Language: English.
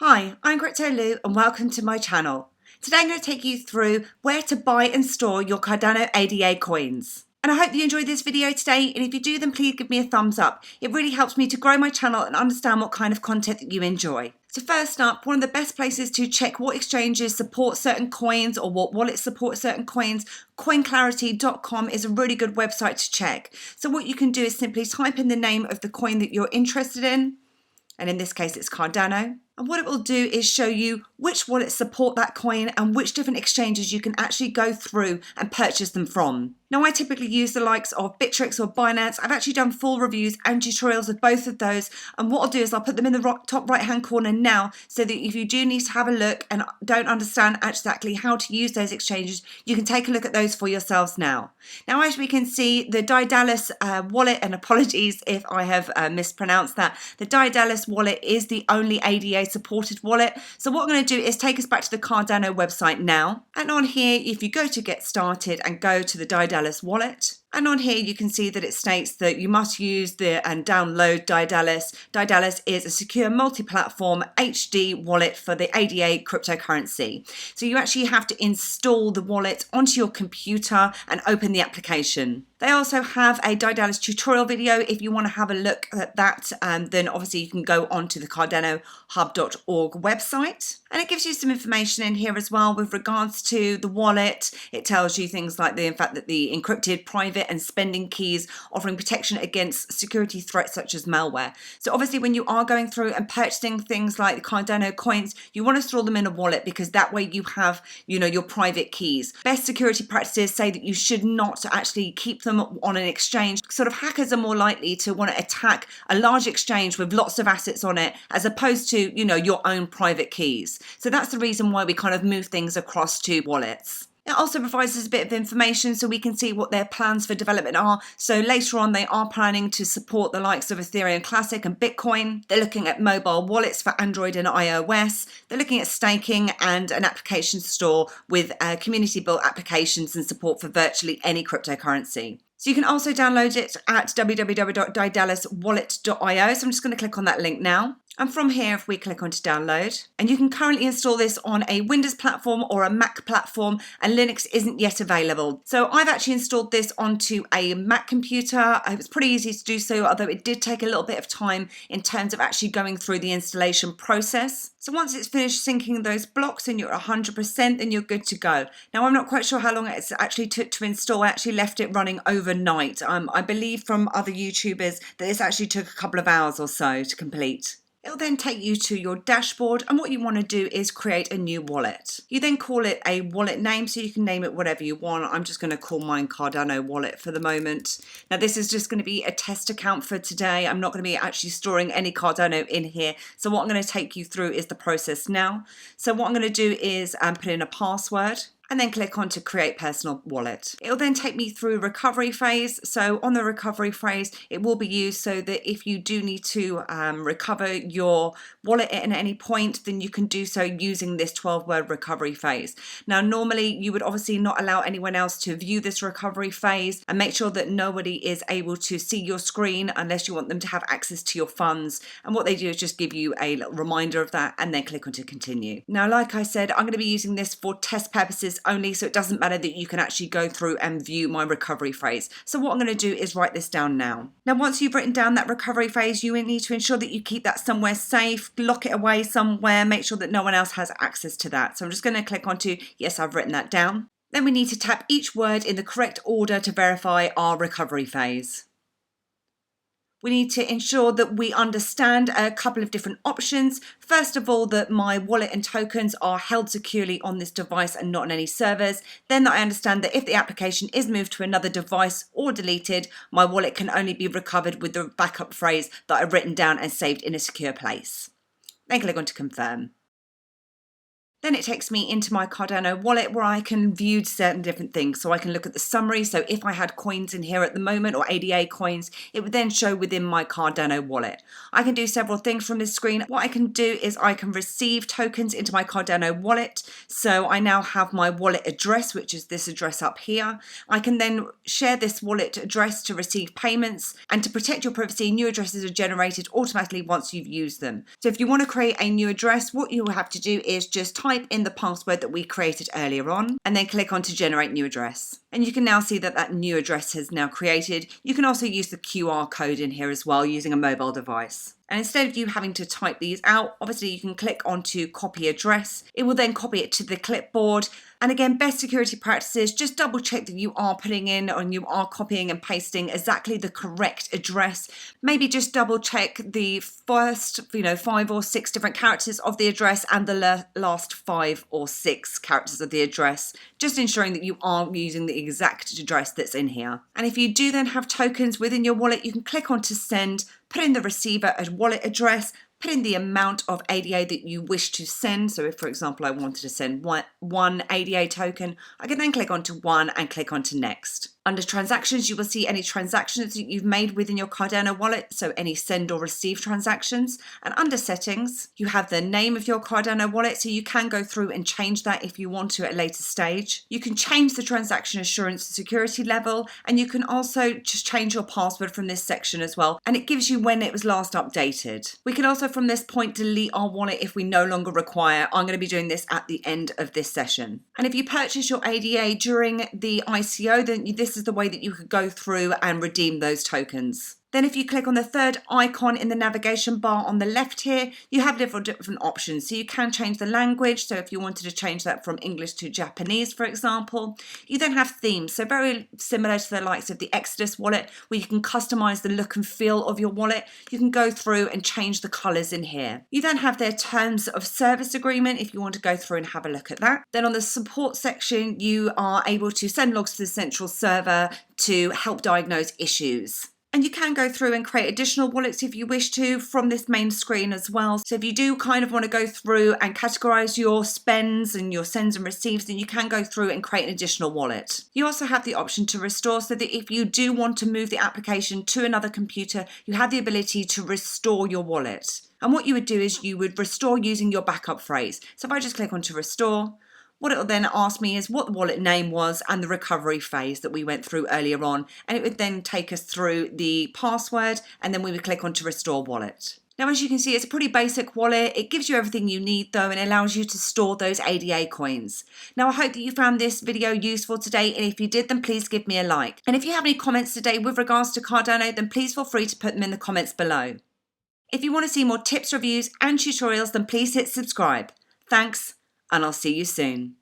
Hi, I'm Crypto Lou and welcome to my channel. Today I'm going to take you through where to buy and store your Cardano ADA coins. And I hope you enjoyed this video today, and if you do then please give me a thumbs up. It really helps me to grow my channel and understand what kind of content that you enjoy. So first up, one of the best places to check what exchanges support certain coins or what wallets support certain coins, coinclarity.com is a really good website to check. So what you can do is simply type in the name of the coin that you're interested in, and in this case it's Cardano. And what it will do is show you which wallets support that coin and which different exchanges you can actually go through and purchase them from. Now I typically use the likes of Bittrex or Binance. I've actually done full reviews and tutorials of both of those, and what I'll do is I'll put them in the top right hand corner now, so that if you do need to have a look and don't understand exactly how to use those exchanges, you can take a look at those for yourselves now. Now as we can see, the Daedalus wallet, and apologies if I have mispronounced that, the Daedalus wallet is the only ADA supported wallet. So what I'm going to do is take us back to the Cardano website now, and on here if you go to get started and go to the Daedalus wallet, and on here you can see that it states that you must use and download Daedalus. Daedalus is a secure multi-platform HD wallet for the ADA cryptocurrency. So you actually have to install the wallet onto your computer and open the application. They also have a Daedalus tutorial video. If you want to have a look at that, then obviously you can go onto the cardanohub.org website. And it gives you some information in here as well with regards to the wallet. It tells you things like the fact that the encrypted, private and spending keys offering protection against security threats such as malware. So obviously when you are going through and purchasing things like the Cardano coins, you want to store them in a wallet, because that way you have, your private keys. Best security practices say that you should not actually keep them on an exchange. Sort of hackers are more likely to want to attack a large exchange with lots of assets on it, as opposed to, your own private keys. So that's the reason why we kind of move things across to wallets. It also provides us a bit of information so we can see what their plans for development are. So later on, they are planning to support the likes of Ethereum Classic and Bitcoin. They're looking at mobile wallets for Android and iOS. They're looking at staking and an application store with community-built applications and support for virtually any cryptocurrency. So you can also download it at www.daedaluswallet.io. So I'm just going to click on that link now. And from here, if we click on to download, and you can currently install this on a Windows platform or a Mac platform, and Linux isn't yet available. So I've actually installed this onto a Mac computer. It was pretty easy to do so, although it did take a little bit of time in terms of actually going through the installation process. So once it's finished syncing those blocks and you're 100%, then you're good to go. Now I'm not quite sure how long it actually took to install. I actually left it running overnight. I believe from other YouTubers that this actually took a couple of hours or so to complete. It'll then take you to your dashboard, and what you want to do is create a new wallet. You then call it a wallet name, so you can name it whatever you want. I'm just going to call mine Cardano Wallet for the moment. Now this is just going to be a test account for today. I'm not going to be actually storing any Cardano in here. So what I'm going to take you through is the process now. So what I'm going to do is put in a password, and then click on to create personal wallet. It'll then take me through recovery phase. So on the recovery phase, it will be used so that if you do need to recover your wallet at any point, then you can do so using this 12-word recovery phase. Now, normally you would obviously not allow anyone else to view this recovery phase, and make sure that nobody is able to see your screen unless you want them to have access to your funds. And what they do is just give you a reminder of that, and then click on to continue. Now, like I said, I'm going to be using this for test purposes only, so it doesn't matter that you can actually go through and view my recovery phase. So what I'm going to do is write this down now. Now once you've written down that recovery phase, you need to ensure that you keep that somewhere safe, lock it away somewhere, make sure that no one else has access to that. So I'm just going to click onto yes, I've written that down. Then we need to tap each word in the correct order to verify our recovery phase. We need to ensure that we understand a couple of different options. First of all, that my wallet and tokens are held securely on this device and not on any servers. Then that I understand that if the application is moved to another device or deleted, my wallet can only be recovered with the backup phrase that I've written down and saved in a secure place. Then click on to confirm. Then it takes me into my Cardano wallet where I can view certain different things. So I can look at the summary. So if I had coins in here at the moment, or ADA coins, it would then show within my Cardano wallet. I can do several things from this screen. What I can do is I can receive tokens into my Cardano wallet. So I now have my wallet address, which is this address up here. I can then share this wallet address to receive payments, and to protect your privacy, new addresses are generated automatically once you've used them. So if you want to create a new address, what you will have to do is just type in the password that we created earlier on, and then click on to generate new address. And you can now see that that new address has now created. You can also use the QR code in here as well using a mobile device. And instead of you having to type these out, obviously you can click onto copy address. It will then copy it to the clipboard. And again, best security practices, just double check that you are putting in and you are copying and pasting exactly the correct address. Maybe just double check the first, 5 or 6 different characters of the address and the last 5 or 6 characters of the address, just ensuring that you are using the exact address that's in here. And if you do then have tokens within your wallet, you can click on to send, put in the receiver a wallet address, put in the amount of ADA that you wish to send. So if, for example, I wanted to send one ADA token, I can then click onto one and click onto next. Under transactions, you will see any transactions that you've made within your Cardano wallet, so any send or receive transactions. And under settings, you have the name of your Cardano wallet, so you can go through and change that if you want to at a later stage. You can change the transaction assurance security level, and you can also just change your password from this section as well, and it gives you when it was last updated. We can also from this point delete our wallet if we no longer require. I'm going to be doing this at the end of this session. And if you purchase your ADA during the ICO, then this is the way that you could go through and redeem those tokens. Then if you click on the third icon in the navigation bar on the left here, you have different options. So you can change the language. So if you wanted to change that from English to Japanese, for example, you then have themes. So very similar to the likes of the Exodus wallet, where you can customize the look and feel of your wallet. You can go through and change the colors in here. You then have their terms of service agreement if you want to go through and have a look at that. Then on the support section, you are able to send logs to the central server to help diagnose issues. And you can go through and create additional wallets if you wish to from this main screen as well. So if you do kind of want to go through and categorize your spends and your sends and receives, then you can go through and create an additional wallet. You also have the option to restore, so that if you do want to move the application to another computer, you have the ability to restore your wallet. And what you would do is you would restore using your backup phrase. So if I just click onto restore, what it will then ask me is what the wallet name was and the recovery phase that we went through earlier on. And it would then take us through the password, and then we would click on to restore wallet. Now, as you can see, it's a pretty basic wallet. It gives you everything you need though, and allows you to store those ADA coins. Now, I hope that you found this video useful today, and if you did, then please give me a like. And if you have any comments today with regards to Cardano, then please feel free to put them in the comments below. If you want to see more tips, reviews and tutorials, then please hit subscribe. Thanks, and I'll see you soon.